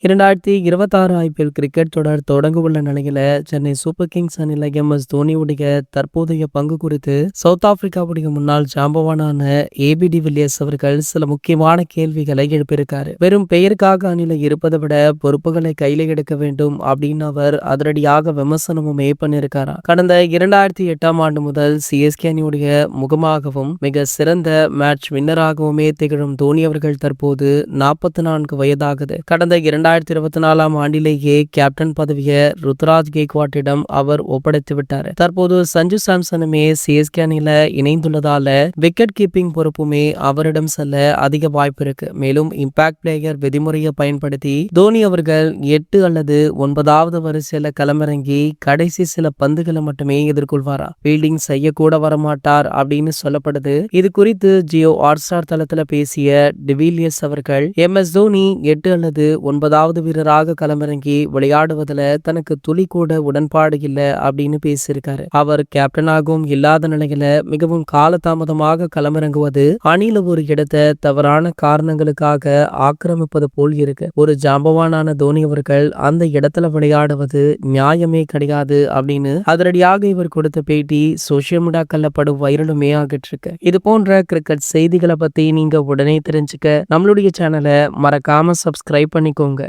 2026 IPL cricket தொடர் தொடங்க உள்ள நிலையில சென்னை சூப்பர் கிங்ஸ் அணியில் தோனியுடைய தற்போதைய பங்கு குறித்து சவுத் ஆப்பிரிக்காவுடைய முன்னாள் ஜாம்பவானான ஏபி டிவில்லியர்ஸ் அவர்கள் சில முக்கியமான கேள்விகளை எழுப்பியிருக்காரு. வெறும் பெயருக்காக அணில இருப்பதை விட பொறுப்புகளை கையில எடுக்க வேண்டும் அப்படின்னு அவர் அதிரடியாக விமர்சனமுமே பண்ணியிருக்காரா. கடந்த 2008ஆம் ஆண்டு முதல் சிஎஸ்கே அணியுடைய முகமாகவும் மிக சிறந்த மேட்ச் வின்னராகவுமே திகழும் தோனி அவர்கள் தற்போது 44 வயதாகுது. கடந்த 2024ஆம் ஆண்டிலேயே கேப்டன் பதவியை ருத்ராஜ் கேக்வாட்டிடம் அவர் ஒப்படைத்து விட்டார். தற்போது சஞ்சு சாம்சனுமே சிஎஸ்கே அணியில இணைந்துள்ளதால விக்கெட் கீப்பிங் பொறுப்புமே அவரிடம் செல்ல அதிக வாய்ப்பு இருக்கு. மேலும் இம்பாக்ட் பிளேயர் விதிமுறையை பயன்படுத்தி தோனி அவர்கள் 8 அல்லது 9வது வரிசையில களமிறங்கி கடைசி சில பந்துகளை மட்டுமே எதிர்கொள்வாரா. ஃபீல்டிங் செய்யக்கூட வரமாட்டார் அப்படின்னு சொல்லப்படுது. இது குறித்து ஜியோ ஹாட்ஸ்டார் தளத்துல பேசிய டிவிலியர்ஸ் அவர்கள் தோனி 8 அல்லது 9வது வீரராக களமிறங்கி விளையாடுவதில் தனக்கு துளி கூட உடன்பாடு இல்லை அப்படின்னு பேசியிருக்காரு. அவர் கேப்டனாகவும் இல்லாத நிலையில மிகவும் காலதாமதமாக களமிறங்குவது அணில ஒரு இடத்தை தவறான காரணங்களுக்காக ஆக்கிரமிப்பது போல் இருக்கு. ஒரு ஜாம்பவானான தோனி அவர்கள் அந்த இடத்துல விளையாடுவது நியாயமே கிடையாது அப்படின்னு அதிரடியாக இவர் கொடுத்த பேட்டி சோசியல் மீடியாக்கள்ல படும் வைரலுமே ஆகிட்டு இருக்கு. இது போன்ற கிரிக்கெட் செய்திகளை பத்தி நீங்க உடனே தெரிஞ்சுக்க நம்மளுடைய சேனலை மறக்காம சப்ஸ்கிரைப் பண்ணிக்கோங்க.